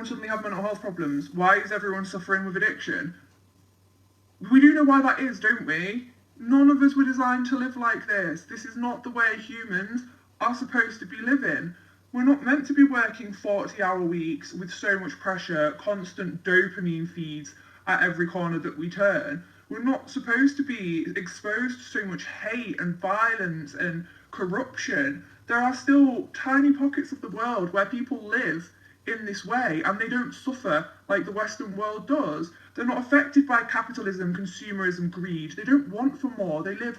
everyone suddenly have mental health problems? Why is everyone suffering with addiction? We do know why that is, don't we? None of us were designed to live like this. This is not the way humans are supposed to be living. We're not meant to be working 40-hour weeks with so much pressure, constant dopamine feeds at every corner that we turn. We're not supposed to be exposed to so much hate and violence and corruption. There are still tiny pockets of the world where people live in this way and they don't suffer like the Western world does. They're not affected by capitalism, consumerism, greed. They don't want for more. They live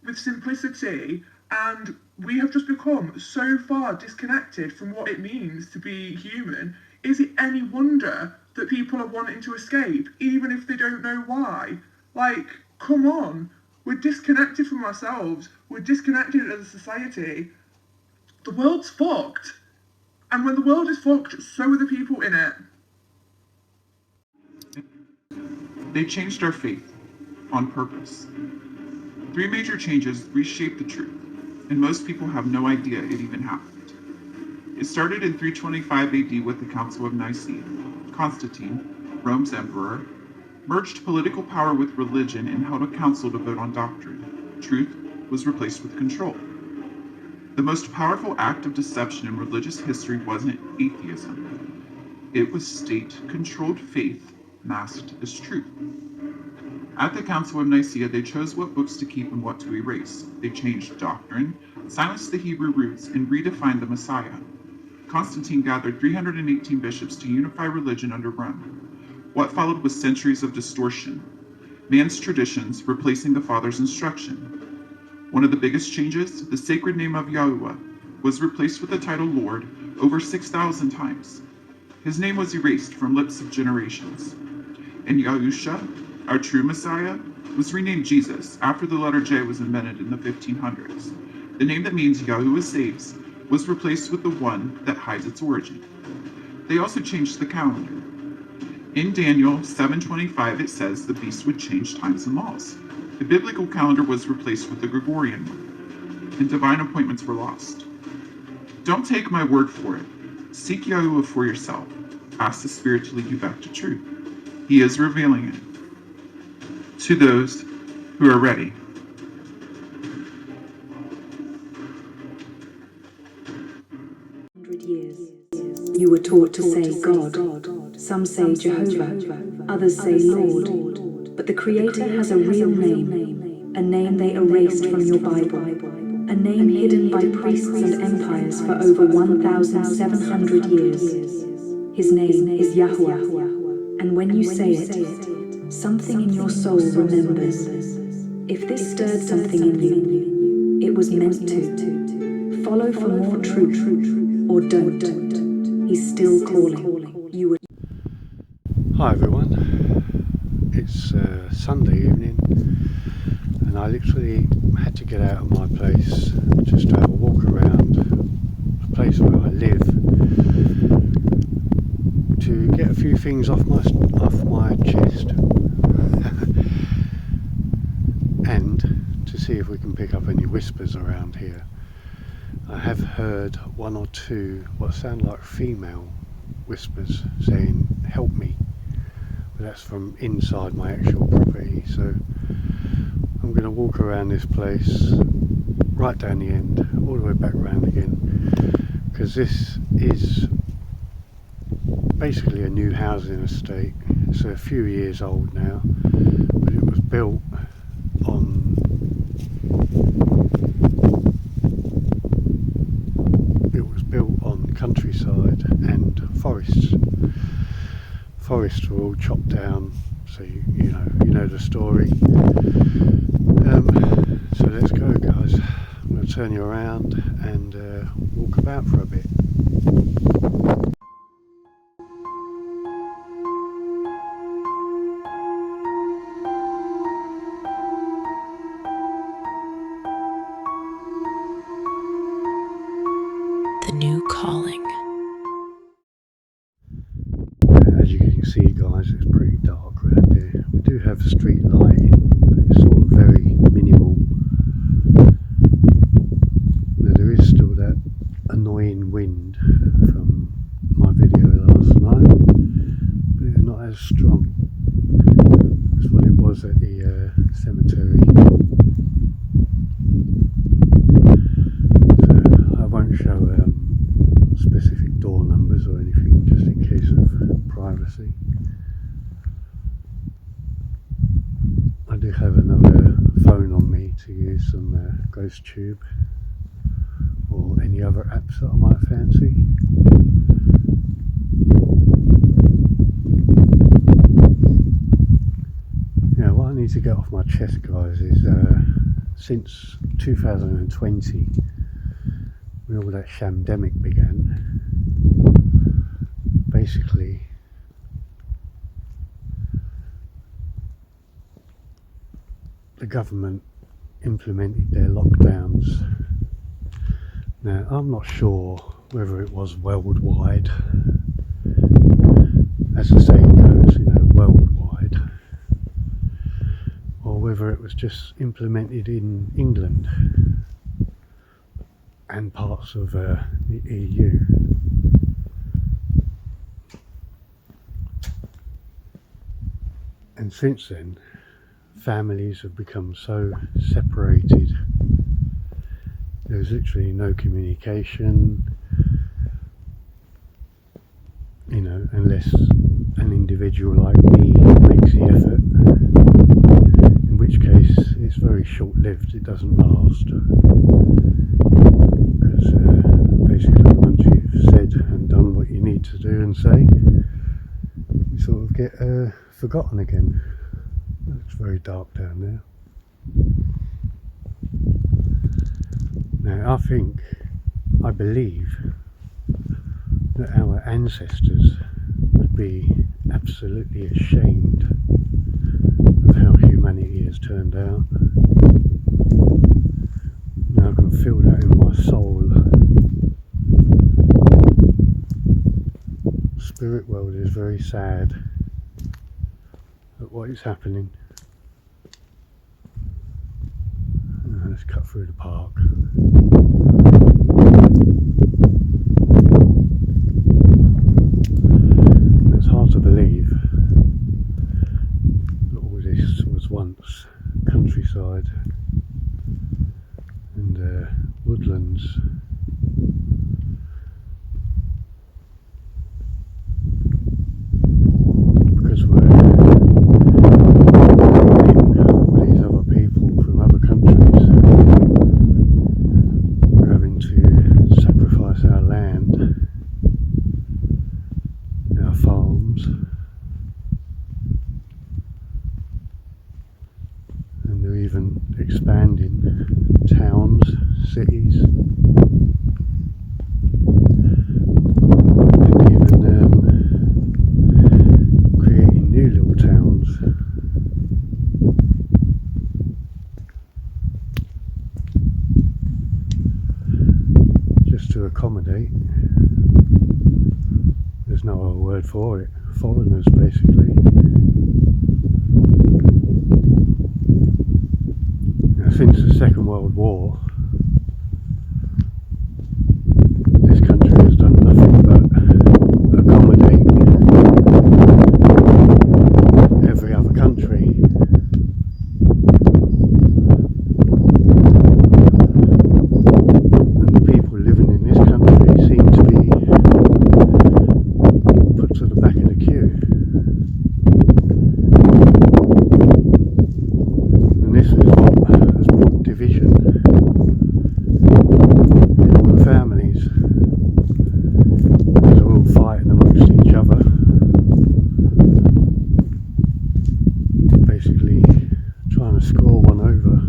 with simplicity, and we have just become so far disconnected from what it means to be human. Is it any wonder that people are wanting to escape, even if they don't know why? Like, come on. We're disconnected from ourselves. We're disconnected as a society. The world's fucked. And when the world is fucked, so are the people in it. They changed our faith on purpose. 3 major changes reshaped the truth, and most people have no idea it even happened. It started in 325 AD with the Council of Nicaea. Constantine, Rome's emperor, merged political power with religion and held a council to vote on doctrine. Truth was replaced with control. The most powerful act of deception in religious history wasn't atheism. It was state-controlled faith masked as truth. At the Council of Nicaea, they chose what books to keep and what to erase. They changed doctrine, silenced the Hebrew roots, and redefined the Messiah. Constantine gathered 318 bishops to unify religion under Rome. What followed was centuries of distortion, man's traditions replacing the Father's instruction. One of the biggest changes, the sacred name of Yahuwah, was replaced with the title Lord over 6,000 times. His name was erased from lips of generations. And Yahusha, our true Messiah, was renamed Jesus after the letter J was invented in the 1500s. The name that means Yahuwah saves was replaced with the one that hides its origin. They also changed the calendar. In Daniel 7:25 it says the beast would change times and laws. The biblical calendar was replaced with the Gregorian one, and divine appointments were lost. Don't take my word for it. Seek Yahuwah for yourself. Ask the Spirit to lead you back to truth. He is revealing it to those who are ready. Years. You were taught to say God. Some say Jehovah, others say Lord. But the Creator has a real name, a name they erased from your Bible, a name hidden by priests and empires for over 1,700 years. His name is Yahuwah, and when you say it, something in your soul remembers. If this stirred something in you, it was meant to. Follow for more truth, or don't. He's still calling. You would. Hi everyone, it's Sunday evening and I literally had to get out of my place just to have a walk around the place where I live to get a few things off my chest and to see if we can pick up any whispers around here. I have heard one or two what sound like female whispers saying help me, but that's from inside my actual property. So I'm going to walk around this place right down the end all the way back around again, because this is basically a new housing estate. It's a few years old now, but it was built on countryside and forests. Forests were all chopped down, so you know the story. So let's go, guys. I'm going to turn you around and walk about for a bit. The new calling. As you can see, guys, it's pretty dark around here. We do have street lighting, but it's sort of very minimal. Now, there is still that annoying wind from my video last night. fancy. I do have another phone on me to use some GhostTube or any other apps that I might fancy. Yeah, what I need to get off my chest, guys, is since 2020, when all that shamdemic began, basically the government implemented their lockdowns. Now, I'm not sure whether it was worldwide, as the saying goes, worldwide, or whether it was just implemented in England and parts of the EU. And since then, families have become so separated. There's literally no communication, unless an individual like me makes the effort, in which case it's very short-lived, it doesn't last, because basically once you've said and done what you need to do and say, you sort of get forgotten again. It's very dark down there. Now, I believe that our ancestors would be absolutely ashamed of how humanity has turned out. Now I can feel that in my soul. The spirit world is very sad at what is happening. Let's cut through the park. It's hard to believe that all this was once countryside and woodlands. Because we're all these other people from other countries, we're having to sacrifice our land, our farms, and they're even expanding towns, cities, and even creating new little towns. Just to accommodate, there's no other word for it, foreigners basically. Now, since the Second World War, this country has done nothing but accommodate every other country. And the people living in this country seem to be put to the back of the queue. And this is what has brought division in all the families, because they're all fighting amongst each other, basically trying to score one over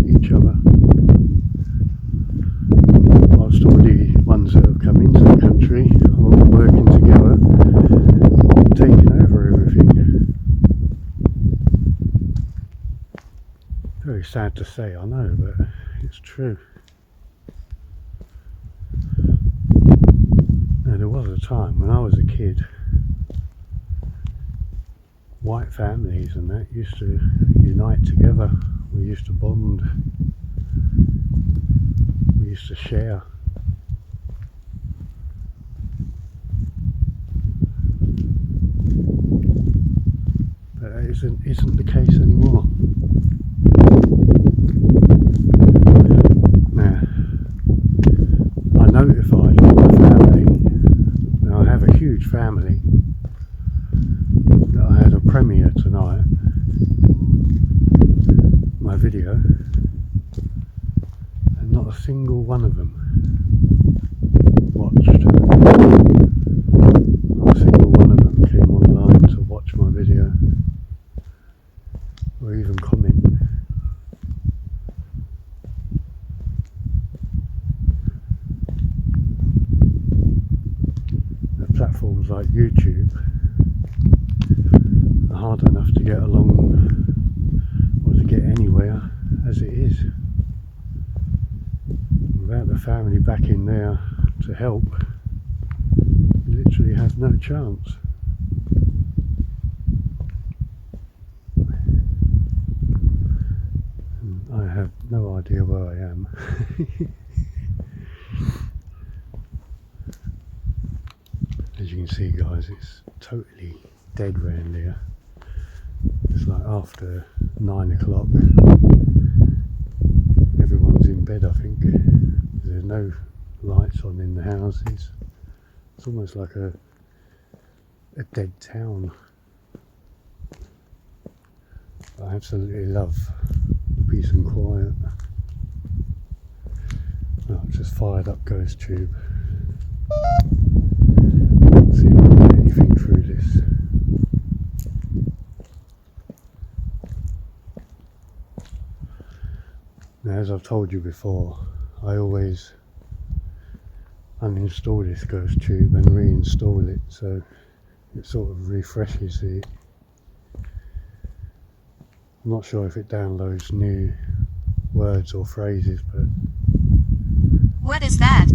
each other, whilst all the ones that have come into the country are all working together, taking over everything. Very sad to say, I know, but it's true. Now, there was a time when I was a kid, white families and that used to unite together. We used to bond. We used to share. But that isn't the case anymore. Now, I notified my family. Now, I have a huge family, premiere tonight, my video, and not a single one of them watched. Not a single one of them came online to watch my video or even comment. Platforms like YouTube are hard enough to get along or to get anywhere as it is. Without the family back in there to help, you literally have no chance. And I have no idea where I am. As you can see, guys, it's totally dead round here. It's like after 9 o'clock. Everyone's in bed, I think. There's no lights on in the houses. It's almost like a dead town. I absolutely love the peace and quiet. Oh, I've just fired up Ghost Tube. See if I can get anything through this. Now, as I've told you before, I always uninstall this Ghost Tube and reinstall it, so it sort of refreshes it. I'm not sure if it downloads new words or phrases, but What is that?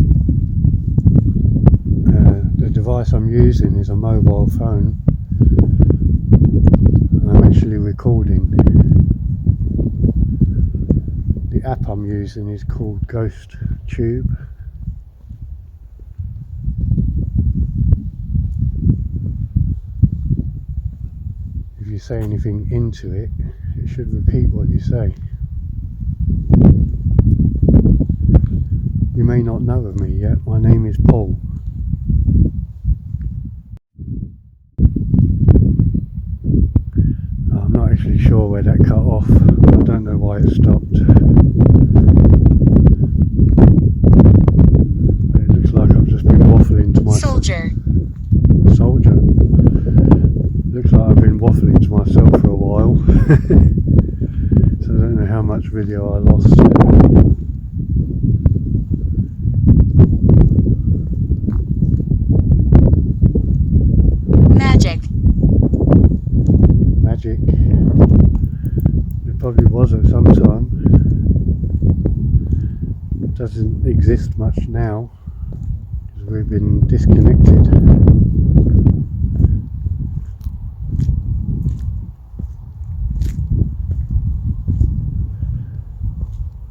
the device I'm using is a mobile phone, and I'm actually recording. The app I'm using is called Ghost Tube. If you say anything into it, it should repeat what you say. You may not know of me yet. My name is Paul. I'm not actually sure where that cut off. I don't know why it stopped. It looks like I've just been waffling to myself. Soldier. Looks like I've been waffling to myself for a while. So I don't know how much video I lost. Magic. It probably was at some time. It doesn't exist much now because we've been disconnected.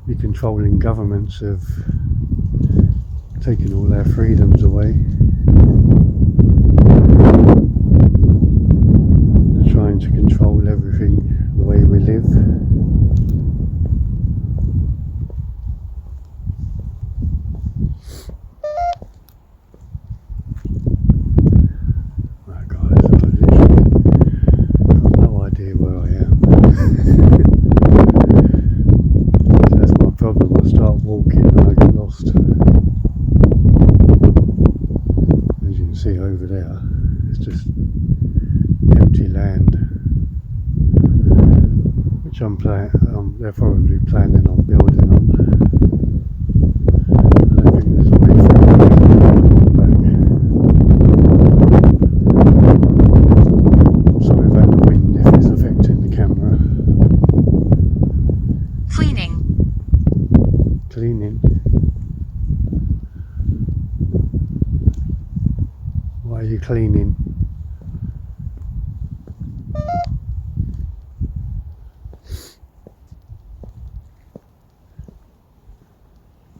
The controlling governments have taken all our freedoms away. Trying to control everything the way we live. Right, guys, I've literally got no idea where I am. That's my problem. I start walking and I get lost. As you can see over there, it's just empty land, which they're probably planning on building on. I don't think there's a way through back. Sorry about the wind if it's affecting the camera. Cleaning. Why are you cleaning?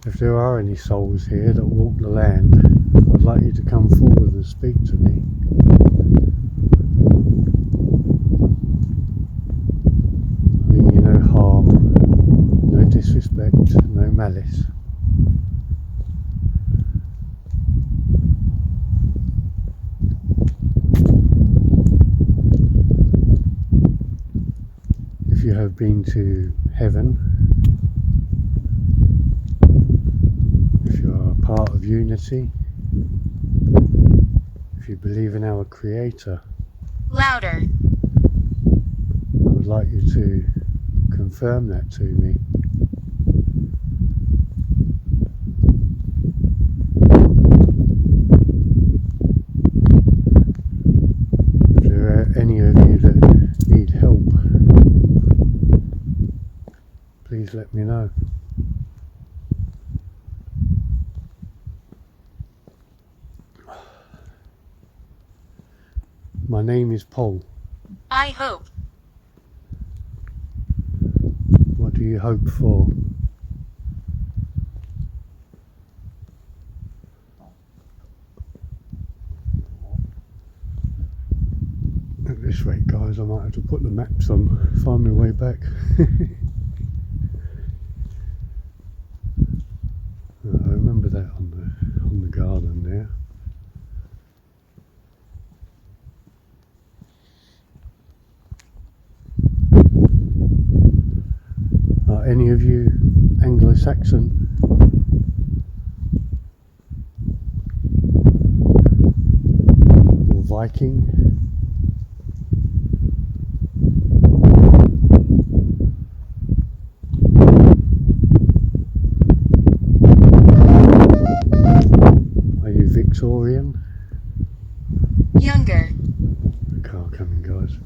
If there are any souls here that walk the land, I'd like you to come forward and speak to me. I mean you no harm, no disrespect, no malice. have been to heaven, if you are a part of unity, if you believe in our Creator, Louder. I would like you to confirm that to me. If there are any of you that need help, please let me know. My name is Paul. I hope. What do you hope for? At this rate, guys, I might have to put the maps on, find my way back. I remember that on the garden there. Are any of you Anglo-Saxon? Or Viking? Are you Victorian? Younger. The car coming, guys.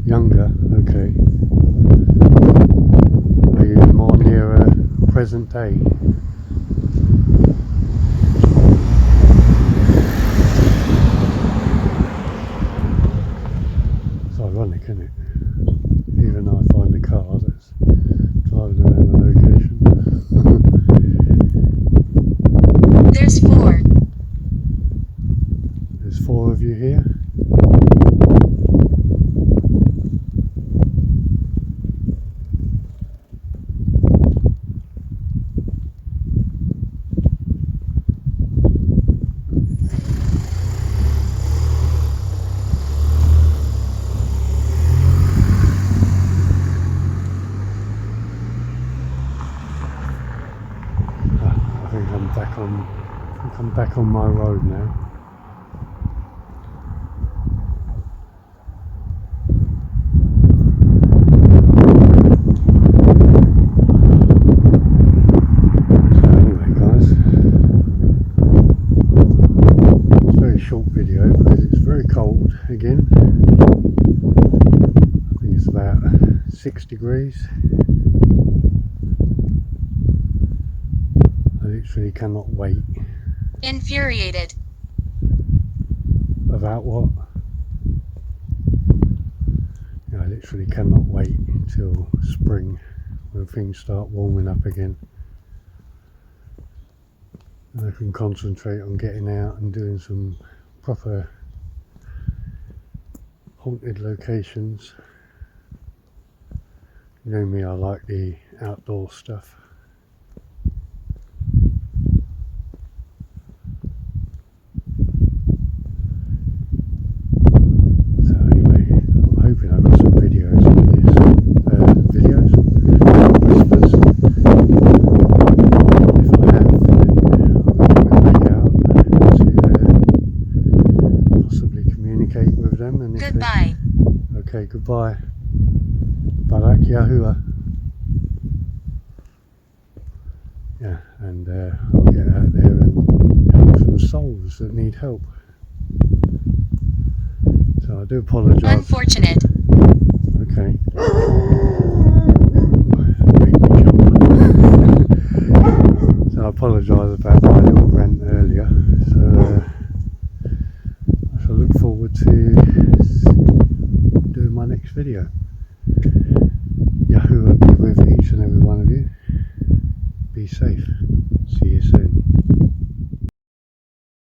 Younger, okay. Are you more near present day? It's ironic, isn't it? Even I find a car that's driving around the location. There's 4. There's 4 of you here. I think I'm back on my road now. So anyway, guys, it's a very short video because it's very cold again. I think it's about 6 degrees. I literally cannot wait. Infuriated. About what? I literally cannot wait until spring when things start warming up again. And I can concentrate on getting out and doing some proper haunted locations. You know me, I like the outdoor stuff. So anyway, I'm hoping I've got some videos on this. Whispers. If I have, then I'll get back out to possibly communicate with them. And if Goodbye. okay, goodbye. Barak Yahuwah. Yeah, and I'll get out there and help some souls that need help. So I do apologise. Unfortunate. Okay. Made me jump. So I apologise about my little rant earlier. So